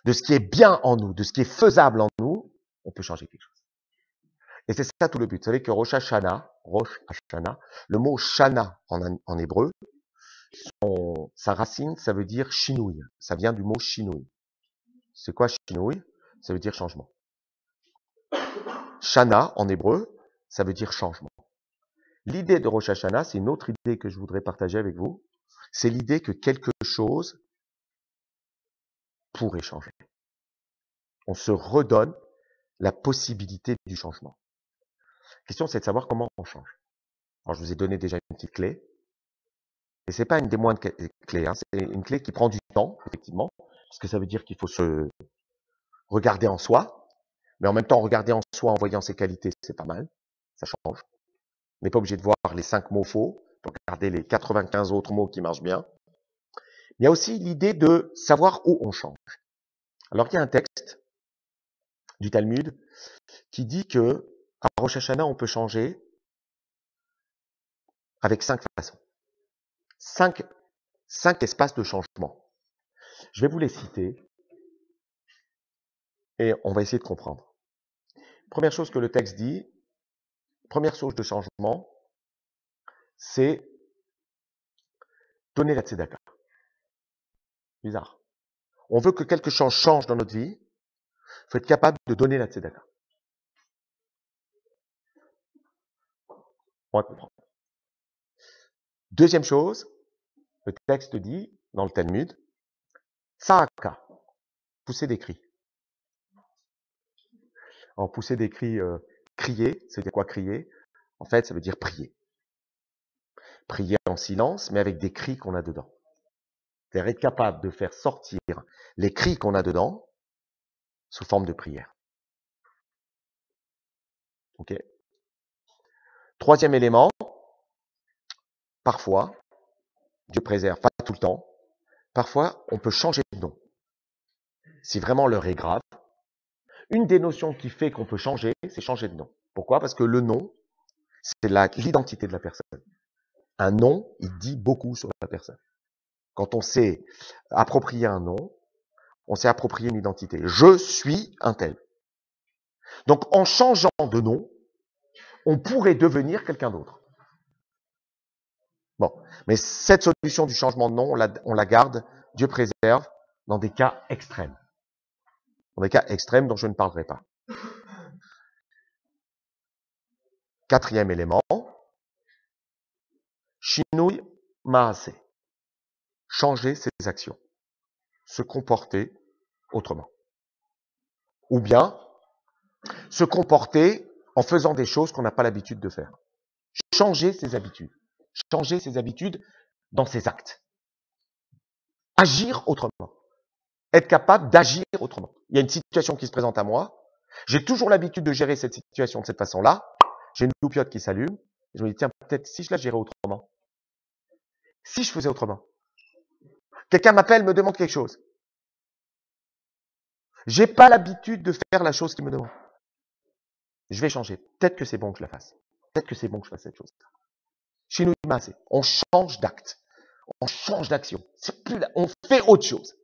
de ce qui est bien en nous, de ce qui est faisable en nous, on peut changer quelque chose. Et c'est ça tout le but. Vous savez que Rosh Hashanah, le mot Shana en hébreu, sa racine, ça veut dire chinouille. Ça vient du mot chinouille. C'est quoi chinouille? Ça veut dire changement. Shana en hébreu, ça veut dire changement. L'idée de Rosh Hashanah, c'est une autre idée que je voudrais partager avec vous. C'est l'idée que quelque chose pourrait changer. On se redonne la possibilité du changement. La question, c'est de savoir comment on change. Alors, je vous ai donné déjà une petite clé. Et c'est pas une des moindres clés, hein. C'est une clé qui prend du temps, effectivement, parce que ça veut dire qu'il faut se regarder en soi, mais en même temps, regarder en soi en voyant ses qualités, c'est pas mal, ça change. On n'est pas obligé de voir les 5 mots faux, pour regarder les 95 autres mots qui marchent bien. Il y a aussi l'idée de savoir où on change. Alors, il y a un texte du Talmud qui dit que à Rosh Hashanah, on peut changer avec 5 façons. 5 espaces de changement. Je vais vous les citer et on va essayer de comprendre. Première chose que le texte dit, première source de changement, c'est donner la tzedaka. Bizarre. On veut que quelque chose change dans notre vie, il faut être capable de donner la tzedaka. On va comprendre. Deuxième chose, le texte dit, dans le Talmud, Tza'aka, pousser des cris. Alors, pousser des cris, crier, ça veut dire quoi crier? En fait, ça veut dire prier. Prier en silence, mais avec des cris qu'on a dedans. C'est-à-dire être capable de faire sortir les cris qu'on a dedans sous forme de prière. Ok? Troisième élément, parfois, Dieu préserve, pas tout le temps, parfois on peut changer de nom. Si vraiment l'heure est grave, une des notions qui fait qu'on peut changer, c'est changer de nom. Pourquoi? Parce que le nom, c'est l'identité de la personne. Un nom, il dit beaucoup sur la personne. Quand on s'est approprié un nom, on s'est approprié une identité. Je suis un tel. Donc en changeant de nom, on pourrait devenir quelqu'un d'autre. Bon, mais cette solution du changement de nom, on la garde, Dieu préserve, dans des cas extrêmes. Dans des cas extrêmes dont je ne parlerai pas. Quatrième élément, Shinui Maase. Changer ses actions. Se comporter autrement. Ou bien, se comporter en faisant des choses qu'on n'a pas l'habitude de faire. Changer ses habitudes. Changer ses habitudes dans ses actes. Agir autrement. Être capable d'agir autrement. Il y a une situation qui se présente à moi. J'ai toujours l'habitude de gérer cette situation de cette façon-là. J'ai une loupiote qui s'allume. Je me dis, tiens, peut-être si je la gérais autrement. Si je faisais autrement. Quelqu'un m'appelle, me demande quelque chose. J'ai pas l'habitude de faire la chose qu'il me demande. Je vais changer. Peut-être que c'est bon que je la fasse. Peut-être que c'est bon que je fasse cette chose. Chez nous, on change d'acte. On change d'action. On fait autre chose.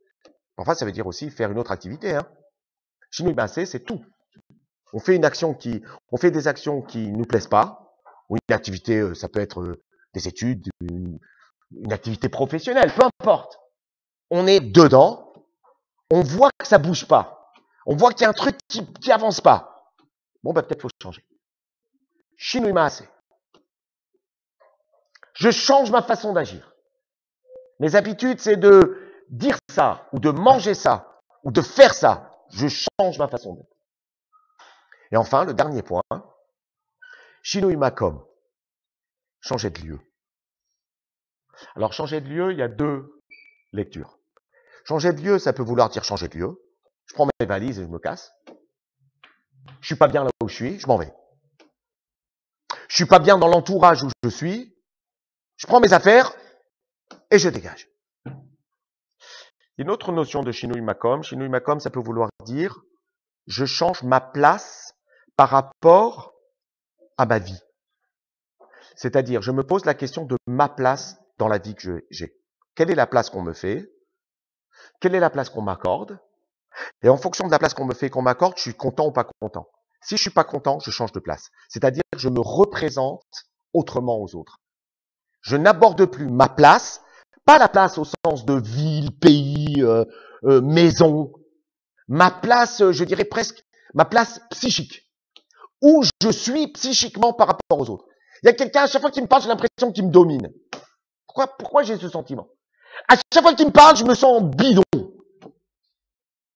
Enfin, ça veut dire aussi faire une autre activité. Hein. Chez nous, c'est tout. On fait des actions qui nous plaisent pas. Ou une activité, ça peut être des études, une activité professionnelle, peu importe. On est dedans. On voit que ça bouge pas. On voit qu'il y a un truc qui avance pas. Bon, peut-être faut changer. Shinui Maase. Je change ma façon d'agir. Mes habitudes, c'est de dire ça, ou de manger ça, ou de faire ça. Je change ma façon d'être. Et enfin, le dernier point, Shinui Makom. Changer de lieu. Alors, changer de lieu, il y a deux lectures. Changer de lieu, ça peut vouloir dire changer de lieu. Je prends mes valises et je me casse. Je suis pas bien là où je suis, je m'en vais. Je suis pas bien dans l'entourage où je suis. Je prends mes affaires et je dégage. Une autre notion de Shinui Makom. Shinui Makom, ça peut vouloir dire je change ma place par rapport à ma vie. C'est-à-dire, je me pose la question de ma place dans la vie que j'ai. Quelle est la place qu'on me fait? Quelle est la place qu'on m'accorde? Et en fonction de la place qu'on me fait, qu'on m'accorde, je suis content ou pas content. Si je suis pas content, je change de place. C'est-à-dire, je me représente autrement aux autres. Je n'aborde plus ma place, pas la place au sens de ville, pays, maison. Ma place, je dirais presque, ma place psychique. Où je suis psychiquement par rapport aux autres. Il y a quelqu'un, à chaque fois qu'il me parle, j'ai l'impression qu'il me domine. Pourquoi j'ai ce sentiment? À chaque fois qu'il me parle, je me sens bidon.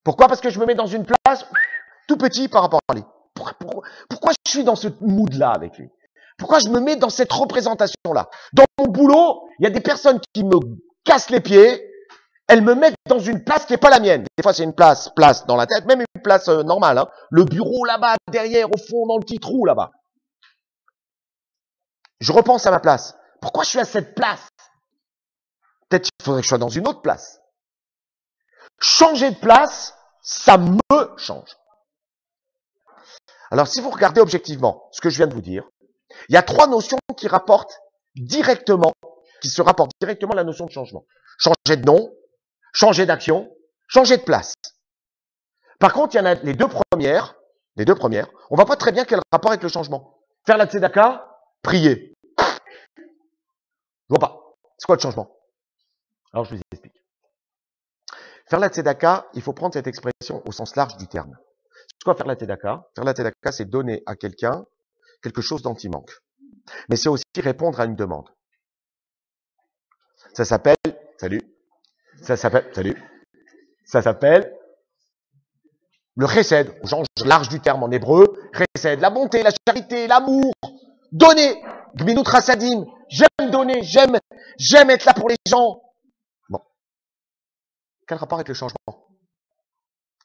Pourquoi? Parce que je me mets dans une place tout petit par rapport à lui. Pourquoi je suis dans ce mood-là avec lui? Pourquoi je me mets dans cette représentation-là? Dans mon boulot, il y a des personnes qui me cassent les pieds, elles me mettent dans une place qui n'est pas la mienne. Des fois, c'est une place dans la tête, même une place normale. Hein. Le bureau là-bas, derrière, au fond, dans le petit trou là-bas. Je repense à ma place. Pourquoi je suis à cette place? Peut-être qu'il faudrait que je sois dans une autre place. Changer de place, ça me change. Alors, si vous regardez objectivement ce que je viens de vous dire, il y a trois notions qui se rapportent directement à la notion de changement. Changer de nom, changer d'action, changer de place. Par contre, il y en a les deux premières, on voit pas très bien quel rapport avec le changement. Faire la tzedaka, prier. Je vois pas. C'est quoi le changement? Alors, je vous explique. Faire la tzedaka, il faut prendre cette expression au sens large du terme. C'est quoi faire la tzedaka? Faire la tzedaka, c'est donner à quelqu'un quelque chose dont il manque. Mais c'est aussi répondre à une demande. Ça s'appelle le chesed, au sens large du terme en hébreu. Chesed, la bonté, la charité, l'amour. Donner. Gminut Rasadim. J'aime donner, j'aime être là pour les gens. Bon. Quel rapport avec le changement?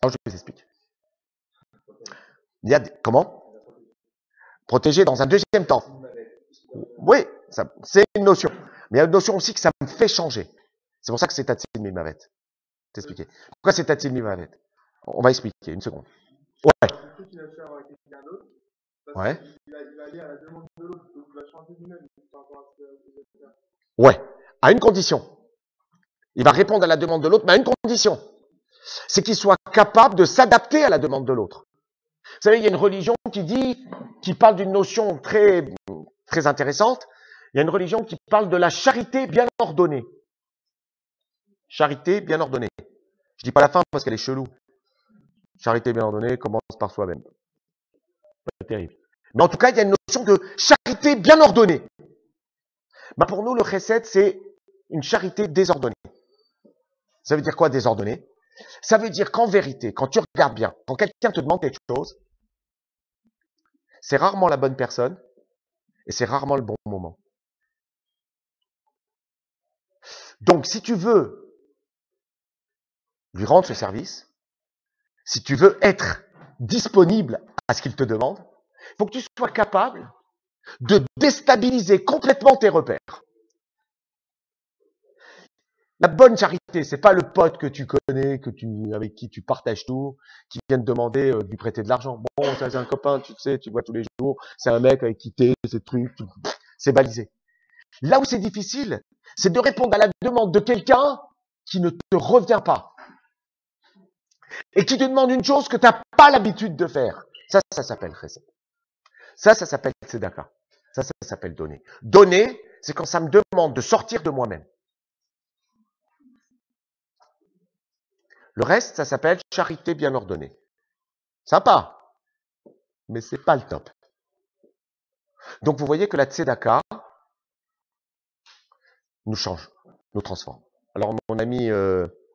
Alors, je vous explique. Il y a comment? Protéger dans un deuxième temps. Oui, c'est une notion. Mais il y a une notion aussi que ça me fait changer. C'est pour ça que c'est Tatsil Mimavet. T'expliquer. Pourquoi c'est Tatsil Mimavet? On va expliquer, une seconde. Ouais. Ouais. Ouais. À une condition. Il va répondre à la demande de l'autre, mais à une condition. C'est qu'il soit capable de s'adapter à la demande de l'autre. Vous savez, il y a une religion qui parle d'une notion très, très intéressante. Il y a une religion qui parle de la charité bien ordonnée. Charité bien ordonnée. Je dis pas la fin parce qu'elle est chelou. Charité bien ordonnée commence par soi-même. C'est terrible. Mais en tout cas, il y a une notion de charité bien ordonnée. Ben pour nous, le chesed, c'est une charité désordonnée. Ça veut dire quoi, désordonnée? Ça veut dire qu'en vérité, quand tu regardes bien, quand quelqu'un te demande quelque chose, c'est rarement la bonne personne et c'est rarement le bon moment. Donc, si tu veux lui rendre ce service, si tu veux être disponible à ce qu'il te demande, il faut que tu sois capable de déstabiliser complètement tes repères. La bonne charité, c'est pas le pote que tu connais, avec qui tu partages tout, qui vient te demander de lui prêter de l'argent. Bon, ça c'est un copain, tu sais, tu vois tous les jours, c'est un mec avec qui t'es, ces trucs, c'est balisé. Là où c'est difficile, c'est de répondre à la demande de quelqu'un qui ne te revient pas et qui te demande une chose que tu n'as pas l'habitude de faire. Ça s'appelle chesed. Ça s'appelle tzedaka. Ça s'appelle donner. Donner, c'est quand ça me demande de sortir de moi-même. Le reste, ça s'appelle charité bien ordonnée. Sympa, mais c'est pas le top. Donc vous voyez que la tzedaka nous change, nous transforme. Alors mon ami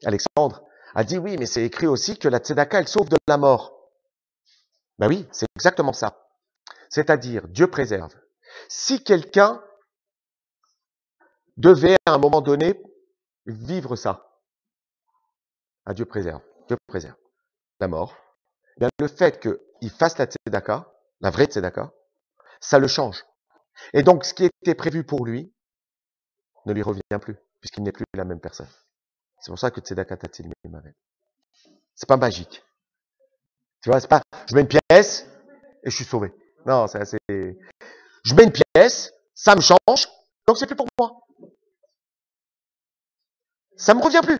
Alexandre a dit oui, mais c'est écrit aussi que la tzedaka, elle sauve de la mort. Ben oui, c'est exactement ça. C'est-à-dire, Dieu préserve. Si quelqu'un devait à un moment donné vivre ça, Dieu préserve la mort, bien le fait qu'il fasse la tzedaka, la vraie tzedaka, ça le change. Et donc, ce qui était prévu pour lui ne lui revient plus, puisqu'il n'est plus la même personne. C'est pour ça que tzedaka tatzil mimavet. C'est pas magique. Tu vois, c'est pas, je mets une pièce et je suis sauvé. Non, c'est assez. Je mets une pièce, ça me change, donc c'est plus pour moi. Ça me revient plus.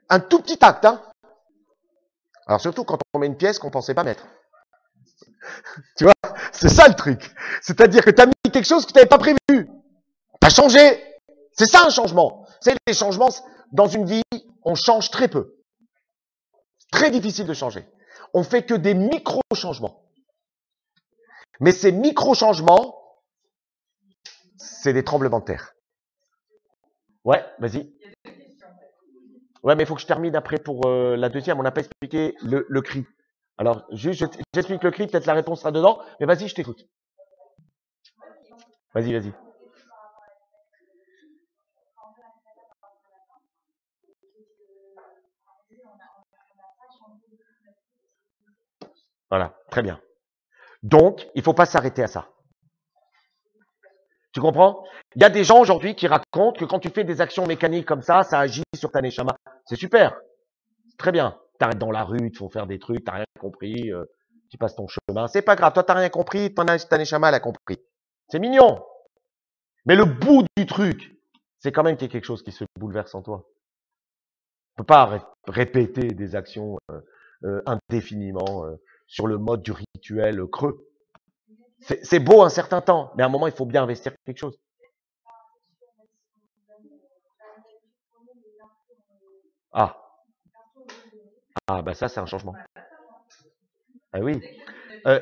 Un tout petit acte, hein. Alors surtout quand on met une pièce qu'on pensait pas mettre. Tu vois, c'est ça le truc. C'est-à-dire que tu as mis quelque chose que tu n'avais pas prévu. Tu as changé. C'est ça un changement. C'est les changements dans une vie, on change très peu. Très difficile de changer. On fait que des micro-changements. Mais ces micro-changements, c'est des tremblements de terre. Ouais, vas-y. Ouais, mais il faut que je termine après pour la deuxième. On n'a pas expliqué le cri. Alors, juste, j'explique le cri, peut-être la réponse sera dedans, mais vas-y, je t'écoute. Vas-y. Voilà, très bien. Donc, il ne faut pas s'arrêter à ça. Tu comprends? Il y a des gens aujourd'hui qui racontent que quand tu fais des actions mécaniques comme ça agit sur ta neshama. C'est super. Très bien. T'arrêtes dans la rue, ils te font faire des trucs, t'as rien compris, tu passes ton chemin. C'est pas grave. Toi, t'as rien compris, ta neshama, elle a compris. C'est mignon. Mais le bout du truc, c'est quand même qu'il y a quelque chose qui se bouleverse en toi. On peut pas répéter des actions indéfiniment sur le mode du rituel creux. C'est beau un certain temps, mais à un moment, il faut bien investir quelque chose. Bah ça, c'est un changement. Ah oui.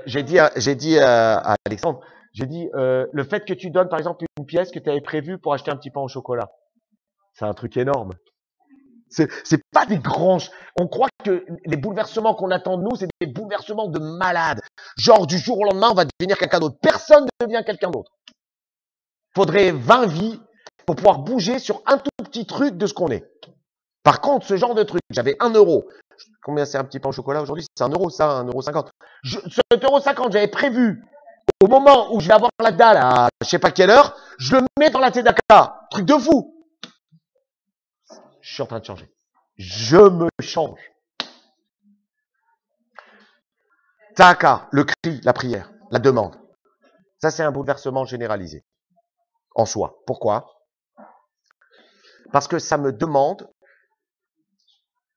J'ai dit à Alexandre, le fait que tu donnes, par exemple, une pièce que tu avais prévue pour acheter un petit pain au chocolat, c'est un truc énorme. C'est pas des grands. On croit que les bouleversements qu'on attend de nous, c'est des bouleversements de malades. Genre, du jour au lendemain, on va devenir quelqu'un d'autre. Personne ne devient quelqu'un d'autre. Faudrait 20 vies pour pouvoir bouger sur un tout petit truc de ce qu'on est. Par contre, ce genre de truc, j'avais 1 euro. Combien c'est un petit pain au chocolat aujourd'hui? C'est 1 euro, ça, 1,50 €. Ce 1,50 €, j'avais prévu, au moment où je vais avoir la dalle à je sais pas quelle heure, je le mets dans la tzedaka. Truc de fou. Je suis en train de changer. Je me change. Tzedaka, le cri, la prière, la demande. Ça, c'est un bouleversement généralisé. En soi. Pourquoi? Parce que ça me demande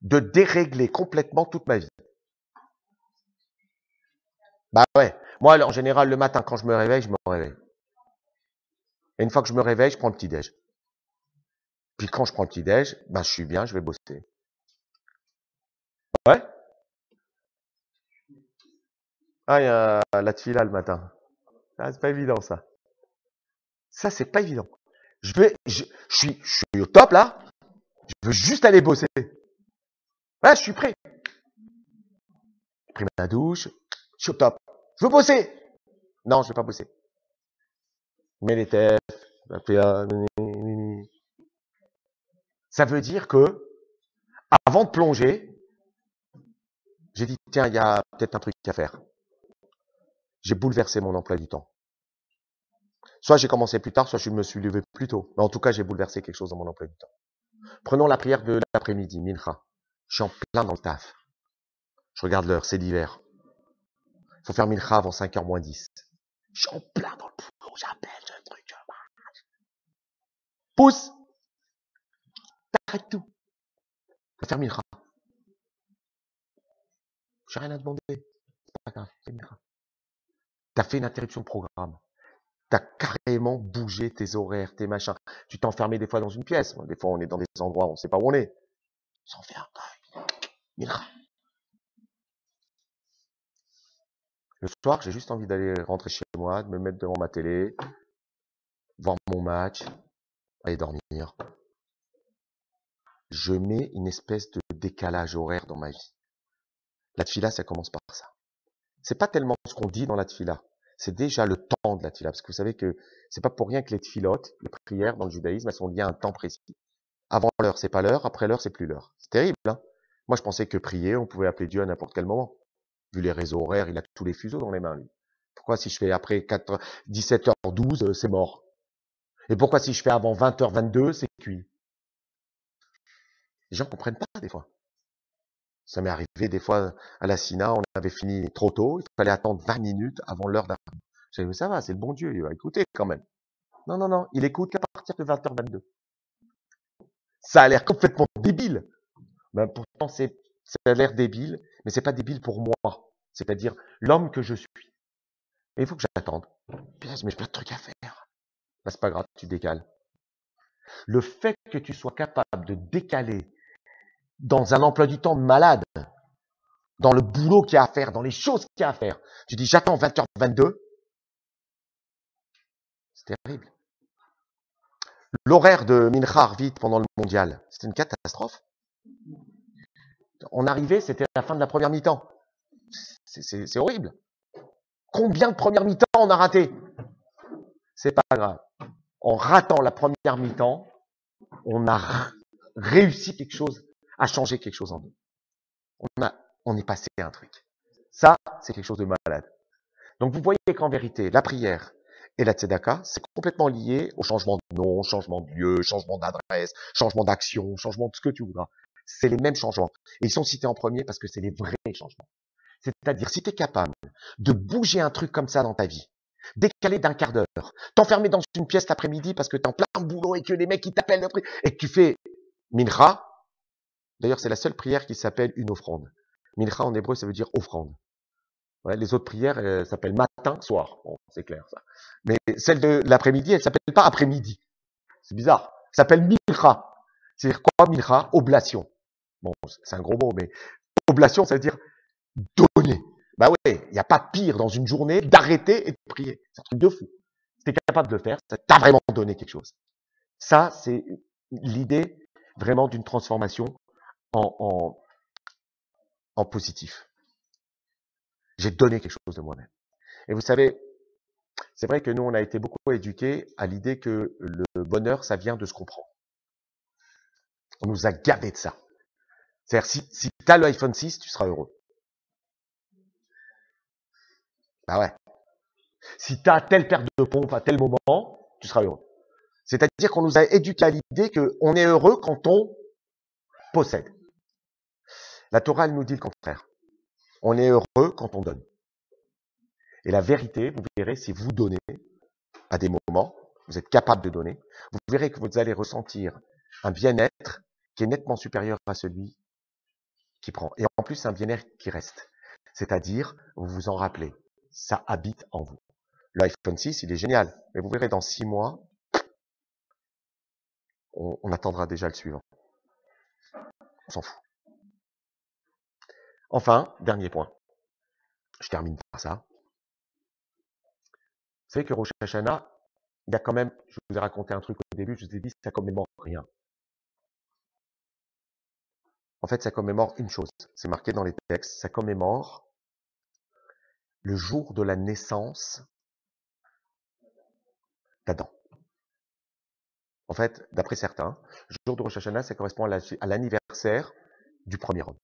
de dérégler complètement toute ma vie. Bah ouais. Moi, en général, le matin, quand je me réveille, Et une fois que je me réveille, je prends le petit-déj. Puis quand je prends le petit-déj, je suis bien, je vais bosser. Ouais. Il y a la tefila le matin. C'est pas évident, ça. Ça, c'est pas évident. Je suis au top, là. Je veux juste aller bosser. Ouais, je suis prêt. J'ai pris ma douche. Je suis au top. Je veux bosser. Non, je vais pas bosser. Je mets les têtes. Ça veut dire que, avant de plonger, j'ai dit, tiens, il y a peut-être un truc à faire. J'ai bouleversé mon emploi du temps. Soit j'ai commencé plus tard, soit je me suis levé plus tôt. Mais en tout cas, j'ai bouleversé quelque chose dans mon emploi du temps. Prenons la prière de l'après-midi, Mincha. Je suis en plein dans le taf. Je regarde l'heure, c'est l'hiver. Il faut faire Mincha avant 5h moins 10. Je suis en plein dans le boulot, j'appelle, j'ai un truc. Pousse! T'arrêtes tout. Faut faire Mincha. J'ai rien à demander. C'est pas grave, fais Mincha. T'as fait une interruption de programme. T'as carrément bougé tes horaires, tes machins. Tu t'es enfermé des fois dans une pièce. Des fois, on est dans des endroits où on sait pas où on est. Sans faire Mincha. Le soir, j'ai juste envie d'aller rentrer chez moi, de me mettre devant ma télé, voir mon match, aller dormir. Je mets une espèce de décalage horaire dans ma vie. La tfila, ça commence par ça. C'est pas tellement ce qu'on dit dans la tfila. C'est déjà le temps de la tfila. Parce que vous savez que c'est pas pour rien que les tfilotes, les prières dans le judaïsme, elles sont liées à un temps précis. Avant l'heure, c'est pas l'heure. Après l'heure, c'est plus l'heure. C'est terrible, hein? Moi, je pensais que prier, on pouvait appeler Dieu à n'importe quel moment. Vu les réseaux horaires, il a tous les fuseaux dans les mains, lui. Pourquoi si je fais après 17h12, c'est mort? Et pourquoi si je fais avant 20h22, c'est cuit? Les gens comprennent pas, des fois. Ça m'est arrivé des fois à la Sina, on avait fini trop tôt, il fallait attendre 20 minutes avant l'heure d'arrivée. J'ai dit, mais ça va, c'est le bon Dieu, il va écouter quand même. Non, non, non, il écoute qu'à partir de 20h22. Ça a l'air complètement débile. Ben, pourtant, ça a l'air débile, mais c'est pas débile pour moi. C'est-à-dire l'homme que je suis. Mais il faut que j'attende. Mais j'ai plein de trucs à faire. Ben, c'est pas grave, tu décales. Le fait que tu sois capable de décaler dans un emploi du temps de malade, dans le boulot qu'il y a à faire, dans les choses qu'il y a à faire. Tu dis, j'attends 20h22. C'est terrible. L'horaire de Mincha Arvit pendant le mondial, c'était une catastrophe. On arrivait, c'était la fin de la première mi-temps. C'est horrible. Combien de premières mi-temps on a raté? C'est pas grave. En ratant la première mi-temps, on a réussi quelque chose, à changer quelque chose en nous. On est passé à un truc. Ça, c'est quelque chose de malade. Donc vous voyez qu'en vérité, la prière et la tzedaka, c'est complètement lié au changement de nom, changement de lieu, changement d'adresse, changement d'action, changement de ce que tu voudras. C'est les mêmes changements. Et ils sont cités en premier parce que c'est les vrais changements. C'est-à-dire, si tu es capable de bouger un truc comme ça dans ta vie, décaler d'un quart d'heure, t'enfermer dans une pièce l'après-midi parce que t'es en plein boulot et que les mecs ils t'appellent le truc, et que tu fais mincha. D'ailleurs, c'est la seule prière qui s'appelle une offrande. Mincha en hébreu, ça veut dire offrande. Ouais, les autres prières s'appellent matin, soir. Bon, c'est clair ça. Mais celle de l'après-midi, elle s'appelle pas après-midi. C'est bizarre. Elle s'appelle mincha. C'est-à-dire quoi mincha? Oblation. Bon, c'est un gros mot, mais oblation, ça veut dire donner. Bah ouais, il n'y a pas de pire dans une journée d'arrêter et de prier. C'est un truc de fou. Si tu es capable de le faire, ça t'a vraiment donné quelque chose. Ça, c'est l'idée vraiment d'une transformation en positif. J'ai donné quelque chose de moi-même. Et vous savez, c'est vrai que nous, on a été beaucoup éduqués à l'idée que le bonheur, ça vient de ce qu'on prend. On nous a gavé de ça. C'est-à-dire, si tu as l'iPhone 6, tu seras heureux. Bah ouais. Si tu as telle paire de pompes à tel moment, tu seras heureux. C'est-à-dire qu'on nous a éduqués à l'idée qu'on est heureux quand on possède. La Torah, elle nous dit le contraire. On est heureux quand on donne. Et la vérité, vous verrez, si vous donnez à des moments, vous êtes capable de donner, vous verrez que vous allez ressentir un bien-être qui est nettement supérieur à celui qui prend. Et en plus, c'est un bien-être qui reste. C'est-à-dire, vous vous en rappelez, ça habite en vous. L'iPhone 6, il est génial. Mais vous verrez, dans 6 mois, on attendra déjà le suivant. On s'en fout. Enfin, dernier point. Je termine par ça. Vous savez que Rosh Hashanah, il y a quand même, je vous ai raconté un truc au début, je vous ai dit, ça commémore rien. En fait, ça commémore une chose. C'est marqué dans les textes. Ça commémore le jour de la naissance d'Adam. En fait, d'après certains, le jour de Rosh Hashanah, ça correspond à l'anniversaire du premier homme.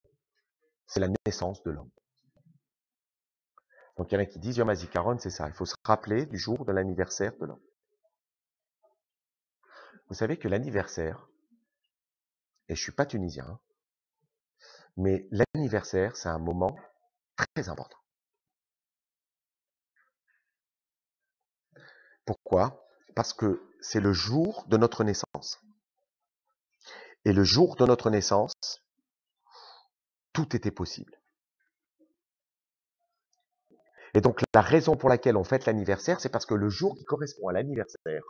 C'est la naissance de l'homme. Donc il y en a qui disent Yom HaZikaron, c'est ça. Il faut se rappeler du jour de l'anniversaire de l'homme. Vous savez que l'anniversaire, et je suis pas tunisien, hein, mais l'anniversaire, c'est un moment très important. Pourquoi? Parce que c'est le jour de notre naissance. Et le jour de notre naissance, tout était possible. Et donc la raison pour laquelle on fête l'anniversaire, c'est parce que le jour qui correspond à l'anniversaire,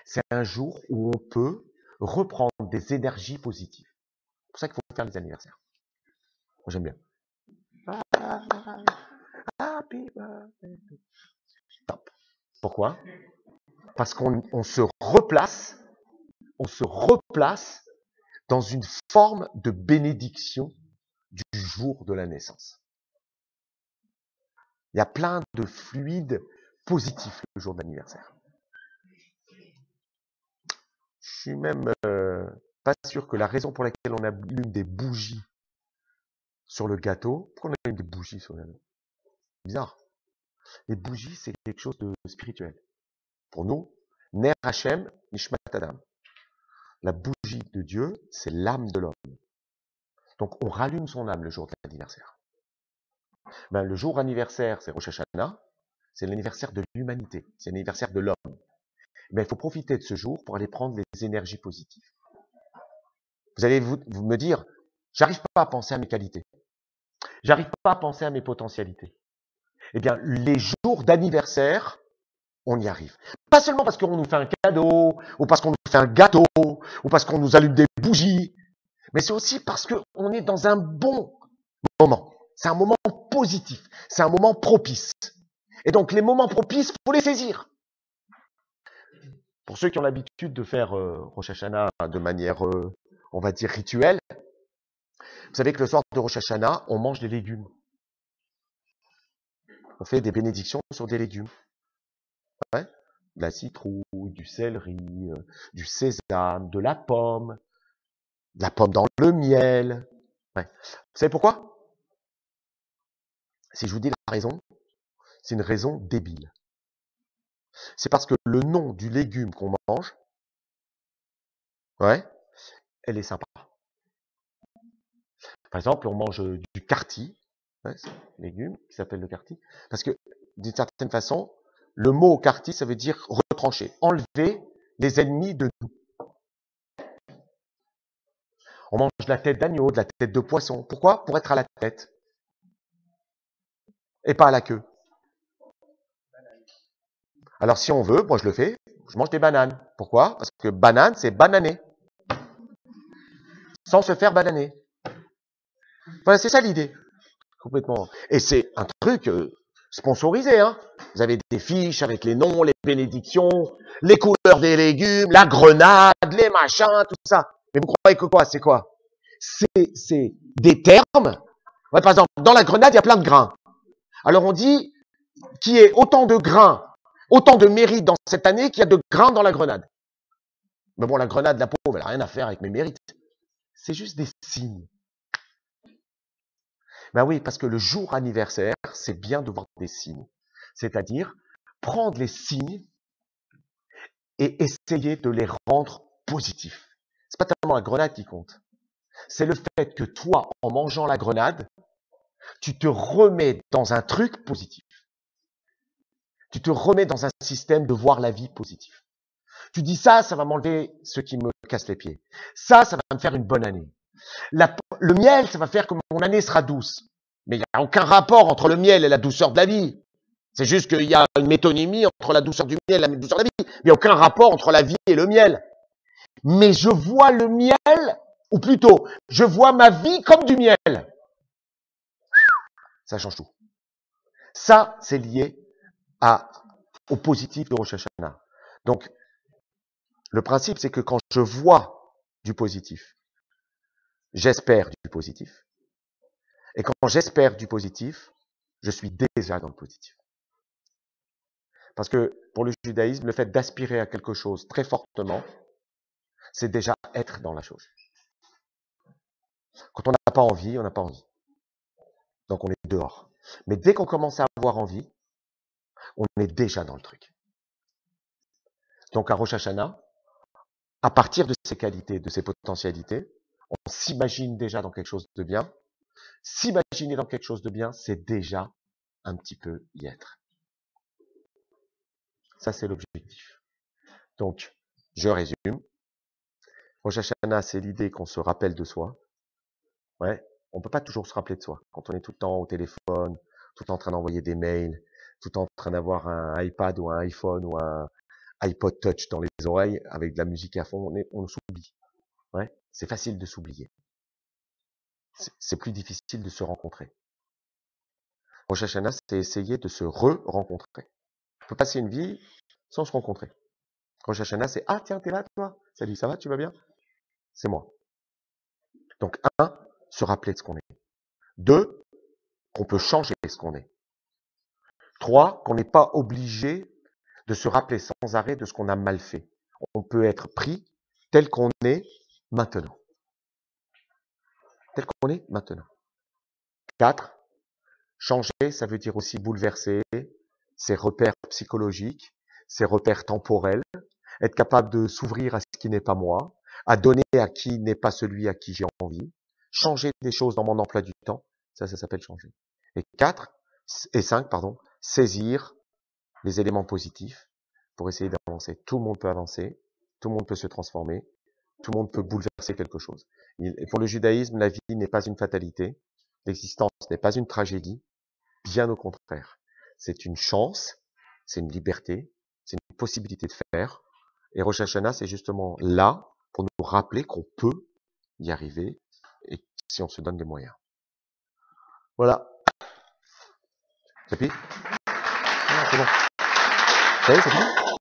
c'est un jour où on peut reprendre des énergies positives. C'est pour ça qu'il faut faire les anniversaires. Moi, j'aime bien. Happy birthday. Top. Pourquoi? Parce qu'on se replace dans une forme de bénédiction du jour de la naissance. Il y a plein de fluides positifs le jour de l'anniversaire. Je suis même pas sûr que la raison pour laquelle on allume des bougies sur le gâteau, pourquoi on allume des bougies sur le gâteau? Bizarre. Les bougies, c'est quelque chose de spirituel. Pour nous, Ner Hashem, Nishmat Adam. La bougie de Dieu, c'est l'âme de l'homme. Donc on rallume son âme le jour de l'anniversaire. Ben, le jour anniversaire, c'est Rosh Hashanah, c'est l'anniversaire de l'humanité, c'est l'anniversaire de l'homme. Ben, il faut profiter de ce jour pour aller prendre les énergies positives. Vous allez vous me dire, j'arrive pas à penser à mes qualités. J'arrive pas à penser à mes potentialités. Eh bien, les jours d'anniversaire, on y arrive. Pas seulement parce qu'on nous fait un cadeau, ou parce qu'on nous fait un gâteau, ou parce qu'on nous allume des bougies, mais c'est aussi parce qu'on est dans un bon moment. C'est un moment positif. C'est un moment propice. Et donc, les moments propices, il faut les saisir. Pour ceux qui ont l'habitude de faire Rosh Hashanah de manière, on va dire, rituelle, vous savez que le soir de Rosh Hashanah, on mange des légumes. On fait des bénédictions sur des légumes. Ouais, de la citrouille, du céleri, du sésame, de la pomme dans le miel. Ouais. Vous savez pourquoi? Si je vous dis la raison, c'est une raison débile. C'est parce que le nom du légume qu'on mange, ouais, elle est sympa. Par exemple, on mange du carti, ouais, c'est un légume qui s'appelle le carti, parce que d'une certaine façon, le mot carti, ça veut dire retrancher, enlever les ennemis de nous. On mange de la tête d'agneau, de la tête de poisson. Pourquoi? Pour être à la tête et pas à la queue. Alors si on veut, moi je le fais, je mange des bananes. Pourquoi? Parce que banane, c'est bananer. Sans se faire bananer. Voilà, c'est ça l'idée. Complètement. Et c'est un truc sponsorisé, hein. Vous avez des fiches avec les noms, les bénédictions, les couleurs des légumes, la grenade, les machins, tout ça. Mais vous croyez que quoi? C'est quoi? C'est des termes. Ouais, par exemple, dans la grenade, il y a plein de grains. Alors on dit qu'il y ait autant de grains, autant de mérites dans cette année qu'il y a de grains dans la grenade. Mais bon, la grenade, la pauvre, elle n'a rien à faire avec mes mérites. C'est juste des signes. Ben oui, parce que le jour anniversaire, c'est bien de voir des signes. C'est-à-dire prendre les signes et essayer de les rendre positifs. C'est pas tellement la grenade qui compte. C'est le fait que toi, en mangeant la grenade, tu te remets dans un truc positif. Tu te remets dans un système de voir la vie positif. Tu dis ça va m'enlever ce qui me casse les pieds. Ça va me faire une bonne année. Le miel, ça va faire que mon année sera douce. Mais il n'y a aucun rapport entre le miel et la douceur de la vie. C'est juste qu'il y a une métonymie entre la douceur du miel et la douceur de la vie. Il n'y a aucun rapport entre la vie et le miel. Mais je vois le miel, ou plutôt, je vois ma vie comme du miel. Ça change tout. Ça, c'est lié au positif de Rosh Hashanah. Donc, le principe, c'est que quand je vois du positif, j'espère du positif. Et quand j'espère du positif, je suis déjà dans le positif. Parce que pour le judaïsme, le fait d'aspirer à quelque chose très fortement, c'est déjà être dans la chose. Quand on n'a pas envie, on n'a pas envie. Donc on est dehors. Mais dès qu'on commence à avoir envie, on est déjà dans le truc. Donc à Rosh Hashanah, à partir de ses qualités, de ses potentialités, on s'imagine déjà dans quelque chose de bien. S'imaginer dans quelque chose de bien, c'est déjà un petit peu y être. Ça, c'est l'objectif. Donc, je résume. Rosh Hashanah, c'est l'idée qu'on se rappelle de soi. Ouais, on peut pas toujours se rappeler de soi. Quand on est tout le temps au téléphone, tout le temps en train d'envoyer des mails, tout le temps en train d'avoir un iPad ou un iPhone ou un iPod Touch dans les oreilles avec de la musique à fond, on s'oublie. Ouais, c'est facile de s'oublier. C'est plus difficile de se rencontrer. Rosh Hashanah, c'est essayer de se re-rencontrer. On peut passer une vie sans se rencontrer. Rosh Hashanah, c'est « Ah, tiens, t'es là, toi? Salut, ça va, tu vas bien ?» C'est moi. Donc, 1, se rappeler de ce qu'on est. 2, qu'on peut changer ce qu'on est. 3, qu'on n'est pas obligé de se rappeler sans arrêt de ce qu'on a mal fait. On peut être pris tel qu'on est maintenant. Tel qu'on est maintenant. 4, changer, ça veut dire aussi bouleverser ses repères psychologiques, ses repères temporels, être capable de s'ouvrir à ce qui n'est pas moi, à donner à qui n'est pas celui à qui j'ai envie, changer des choses dans mon emploi du temps, ça s'appelle changer. Et 5, saisir les éléments positifs pour essayer d'avancer. Tout le monde peut avancer, tout le monde peut se transformer, tout le monde peut bouleverser quelque chose. Et pour le judaïsme, la vie n'est pas une fatalité, l'existence n'est pas une tragédie, bien au contraire. C'est une chance, c'est une liberté, c'est une possibilité de faire. Et Rosh Hashanah, c'est justement là pour nous rappeler qu'on peut y arriver et si on se donne les moyens. Voilà. C'est fini ? C'est bon. Ça y est, c'est fini ?